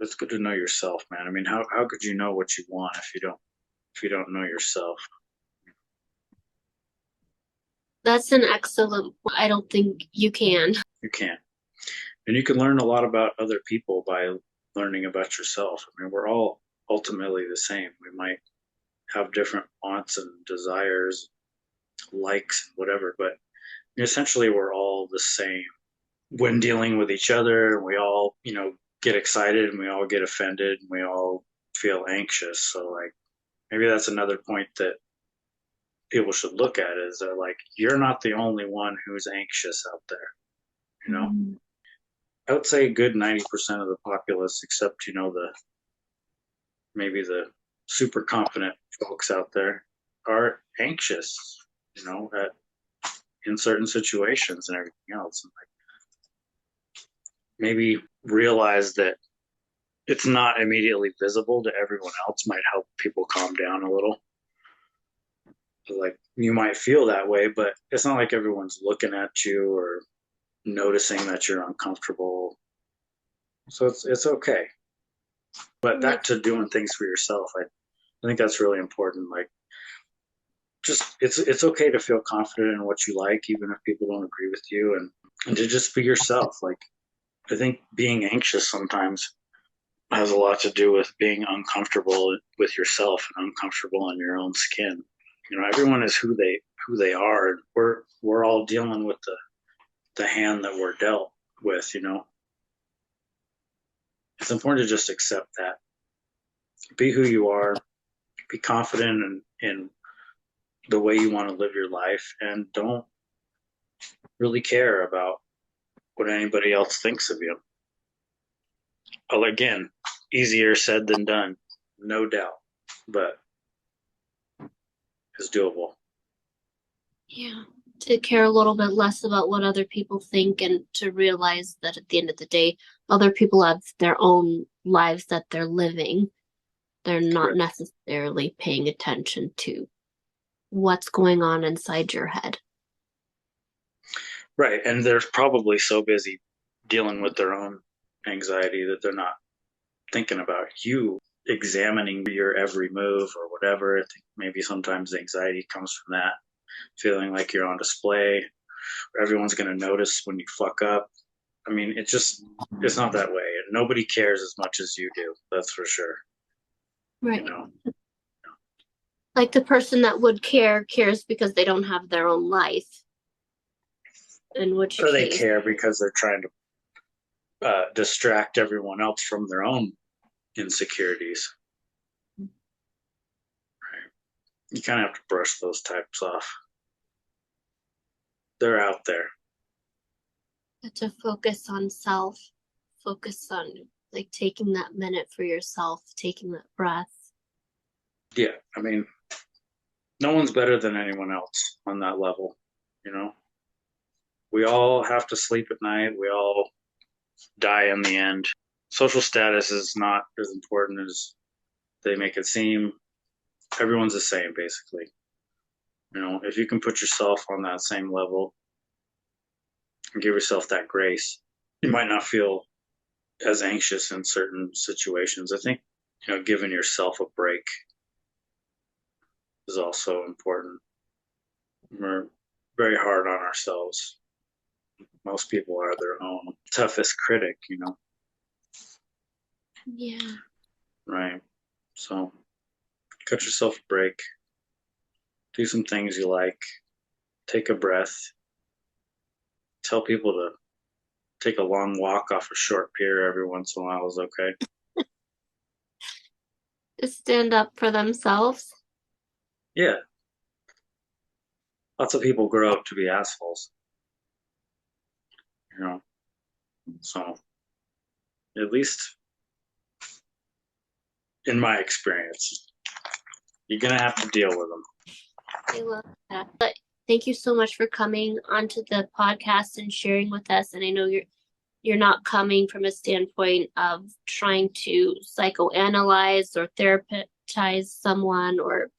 it's good to know yourself, man. I mean, how could you know what you want if you don't know yourself? That's an excellent. I don't think you can. You can't. And you can learn a lot about other people by learning about yourself. I mean, we're all ultimately the same. We might have different wants and desires, likes, whatever, but essentially we're all the same when dealing with each other. We all, get excited and we all get offended and we all feel anxious. So like maybe that's another point that people should look at is that like you're not the only one who's anxious out there, you know. Mm. I would say a good 90% of the populace, except the maybe the super confident folks out there, are anxious, at in certain situations and everything else. And like maybe realize that it's not immediately visible to everyone else might help people calm down a little. Like you might feel that way, but it's not like everyone's looking at you or noticing that you're uncomfortable. So it's okay. But back Like, to doing things for yourself, I think that's really important. Like just it's okay to feel confident in what you like, even if people don't agree with you, and to just be yourself. Like I think being anxious sometimes has a lot to do with being uncomfortable with yourself and uncomfortable in your own skin. Everyone is who they are. We're all dealing with the hand that we're dealt with. It's important to just accept that. Be who you are. Be confident in the way you want to live your life, and don't really care about what anybody else thinks of you. Well, again, easier said than done, no doubt, but it's doable. yeah, to care a little bit less about what other people think and to realize that at the end of the day, other people have their own lives that they're living. They're not Right. necessarily paying attention to what's going on inside your head. Right. And they're probably so busy dealing with their own anxiety that they're not thinking about you, examining your every move or whatever. I think maybe sometimes anxiety comes from that, feeling like you're on display, or everyone's going to notice when you fuck up. I mean, it's not that way. And nobody cares as much as you do. That's for sure. You Right. know, Like the person that would care cares because they don't have their own life. In which or they case, care because they're trying to distract everyone else from their own insecurities. Right? You kind of have to brush those types off. They're out there. to focus on self, focus on like taking that minute for yourself, taking that breath. Yeah, I mean, no one's better than anyone else on that level. You know, we all have to sleep at night. We all die in the end. Social status is not as important as they make it seem. Everyone's the same, basically. If you can put yourself on that same level and give yourself that grace, you might not feel as anxious in certain situations. I think, giving yourself a break is also important. We're very hard on ourselves. Most people are their own toughest critic, Yeah. right? So cut yourself a break, do some things you like, take a breath, tell people to take a long walk off a short pier every once in a while is okay. Just stand up for themselves. Yeah, lots of people grow up to be assholes, you know, so at least in my experience, you're going to have to deal with them. I love that. But thank you so much for coming onto the podcast and sharing with us. And I know you're not coming from a standpoint of trying to psychoanalyze or therapize someone or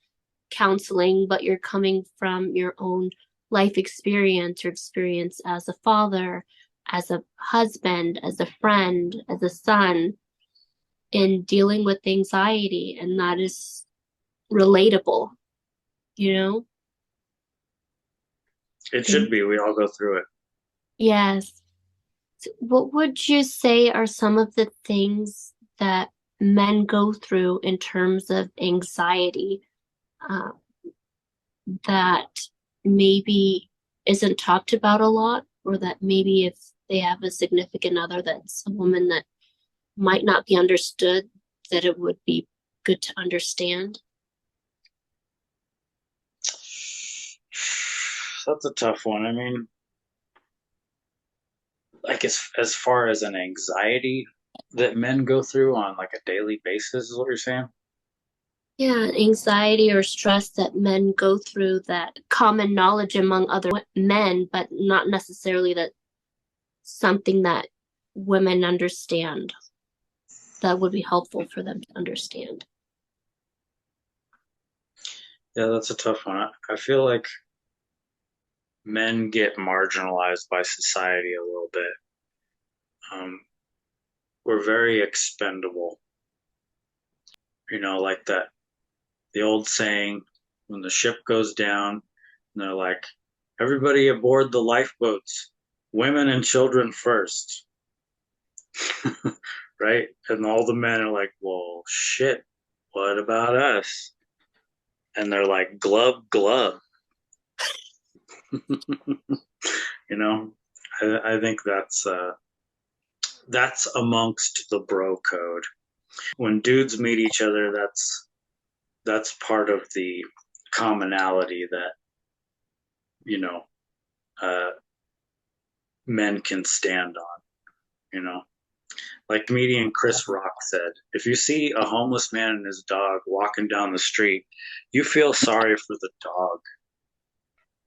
counseling, but you're coming from your own life experience, your experience as a father, as a husband, as a friend, as a son, in dealing with anxiety, and that is relatable, you know? It And should be. We all go through it. yes. So what would you say are some of the things that men go through in terms of anxiety uh, that maybe isn't talked about a lot, or that maybe if they have a significant other that's a woman that might not be understood, that it would be good to understand? That's a tough one. I mean, like as far as an anxiety that men go through on like a daily basis is what you're saying? Yeah, anxiety or stress that men go through, that common knowledge among other men, but not necessarily that something that women understand that would be helpful for them to understand. Yeah, that's a tough one. I feel like men get marginalized by society a little bit. Um, we're very expendable, like that the old saying, when the ship goes down, and they're like, everybody aboard the lifeboats, women and children first, right? And all the men are like, well, shit, what about us? And they're like, glub, glub. you know, I think that's amongst the bro code. When dudes meet each other, that's part of the commonality that you know uh, men can stand on. You know, like comedian Chris Rock said, if you see a homeless man and his dog walking down the street, you feel sorry for the dog.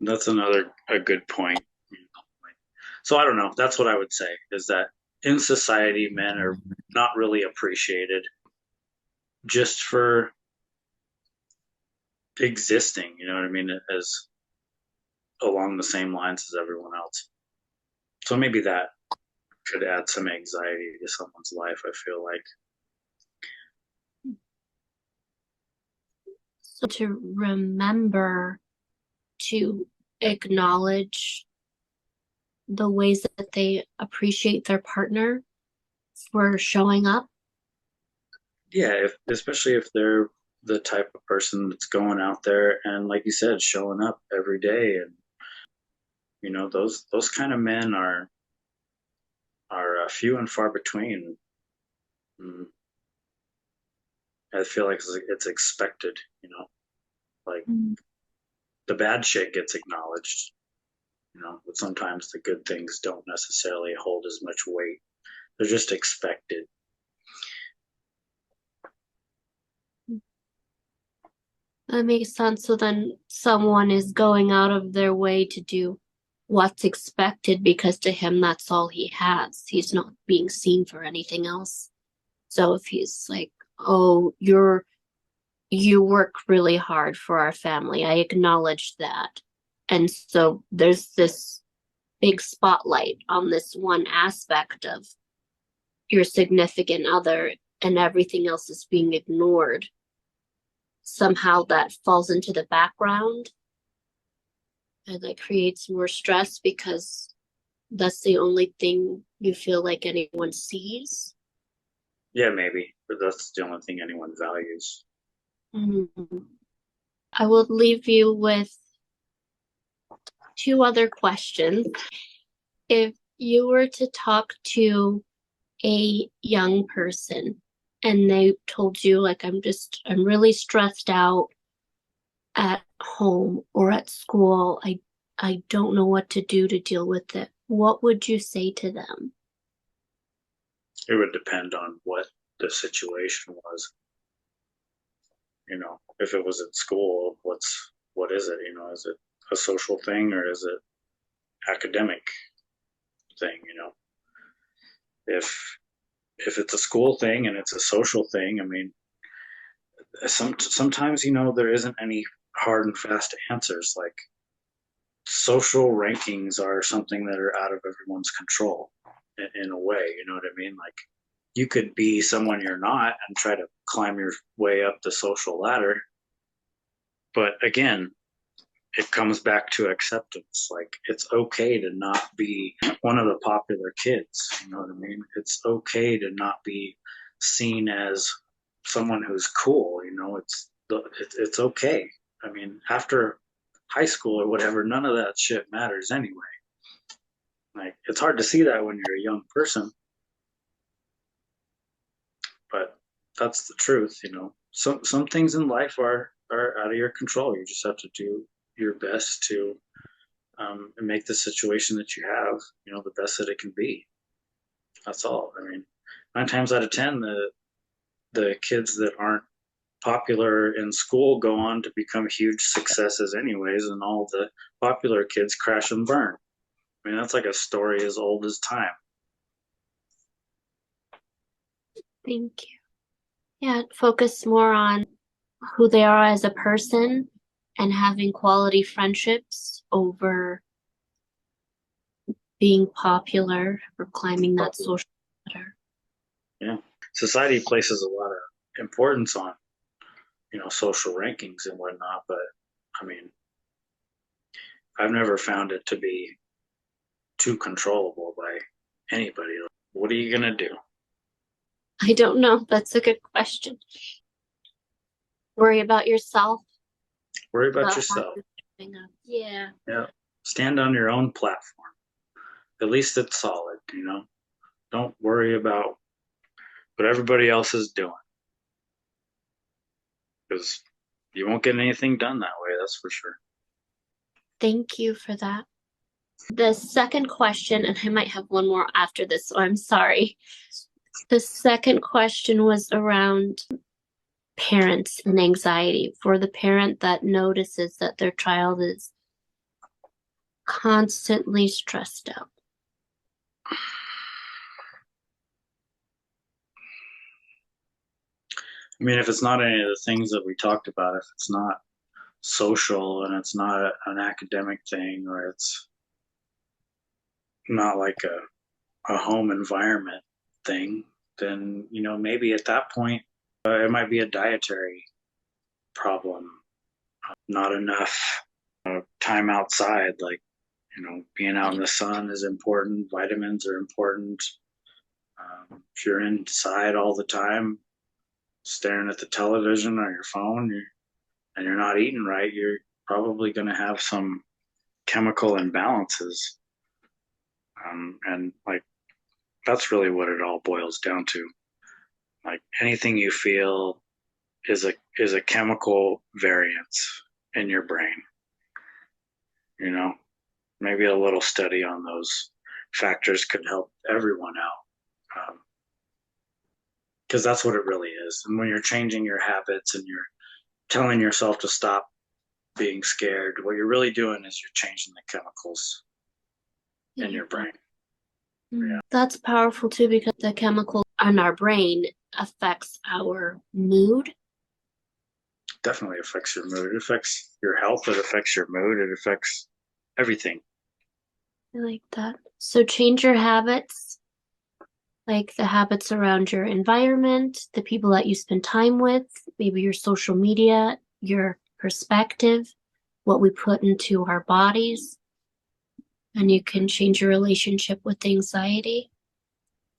That's another a good point. So I don't know. That's what I would say is that in society, men are not really appreciated just for existing. You know what I mean? As along the same lines as everyone else. So maybe that could add some anxiety to someone's life. I feel like. So to remember to acknowledge the ways that they appreciate their partner for showing up. Yeah, especially if they're the type of person that's going out there and, like you said, showing up every day, and those kind of men are few and far between. Mm, I feel like it's expected. Like the bad shit gets acknowledged. But sometimes the good things don't necessarily hold as much weight. They're just expected. That makes sense. So then someone is going out of their way to do what's expected because to him that's all he has. He's not being seen for anything else. So if he's like, "Oh, you work really hard for our family. I acknowledge that." And so there's this big spotlight on this one aspect of your significant other, and everything else is being ignored. Somehow that falls into the background, and that creates more stress because that's the only thing you feel like anyone sees. Yeah, maybe, but that's the only thing anyone values. Mhm. I will leave you with two other questions. If you were to talk to a young person and they told you, like, I'm really stressed out at home or at school, I don't know what to do to deal with it, what would you say to them? It would depend on what the situation was. If it was at school, what is it? Is it a social thing or is it academic thing? If it's a school thing and it's a social thing, I mean, sometimes there isn't any hard and fast answers. Like social rankings are something that are out of everyone's control in a way. You know what I mean? Like you could be someone you're not and try to climb your way up the social ladder. But again, it comes back to acceptance. Like, it's okay to not be one of the popular kids. You know what I mean? It's okay to not be seen as someone who's cool. You know, it's okay. I mean, after high school or whatever, none of that shit matters anyway. Like, it's hard to see that when you're a young person, but that's the truth. You know, some things in life are out of your control. You just have to do your best to and make the situation that you have, you know, the best that it can be. That's all. I mean, 9 times out of 10, the kids that aren't popular in school go on to become huge successes anyways, and all the popular kids crash and burn. I mean, that's like a story as old as time. Thank you. Yeah, focus more on who they are as a person and having quality friendships over being popular or climbing that social ladder. Yeah. Society places a lot of importance on, you know, social rankings and whatnot, but I mean, I've never found it to be too controllable by anybody. What are you gonna do? I don't know. That's a good question. Worry about yourself, Worry about about how yourself. you're showing up. Yeah. Yeah. Stand on your own platform. At least it's solid, you know. Don't worry about what everybody else is doing because you won't get anything done that way, that's for sure. Thank you for that. The second question, and I might have one more after this, so I'm sorry. The second question was around parents and anxiety. For the parent that notices that their child is constantly stressed out. I mean, if it's not any of the things that we talked about, if it's not social and it's not an academic thing, or it's not like a home environment thing, then, you know, maybe at that point, it might be a dietary problem. Not enough time outside, like, you know, being out in the sun is important. Vitamins are important. If you're inside all the time, staring at the television or your phone, and you're not eating right, you're probably going to have some chemical imbalances. And like, that's really what it all boils down to. Like, anything you feel is a chemical variance in your brain. You know, maybe a little study on those factors could help everyone out. Because that's what it really is. And when you're changing your habits and you're telling yourself to stop being scared, what you're really doing is you're changing the chemicals in your brain. Yeah. That's powerful too because the chemical in our brain affects our mood. Definitely affects your mood. It affects your health. It affects your mood. It affects everything. I like that. So change your habits, like the habits around your environment, the people that you spend time with, maybe your social media, your perspective, what we put into our bodies, and you can change your relationship with anxiety.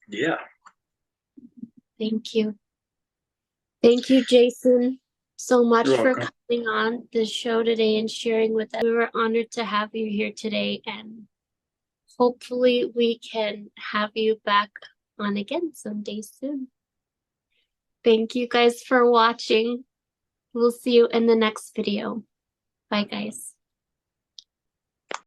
Yeah. Thank you. Thank you, Jason, so much You're for welcome. coming on the show today and sharing with us. We were honored to have you here today, and hopefully we can have you back on again someday soon. Thank you guys for watching. We'll see you in the next video. Bye, guys.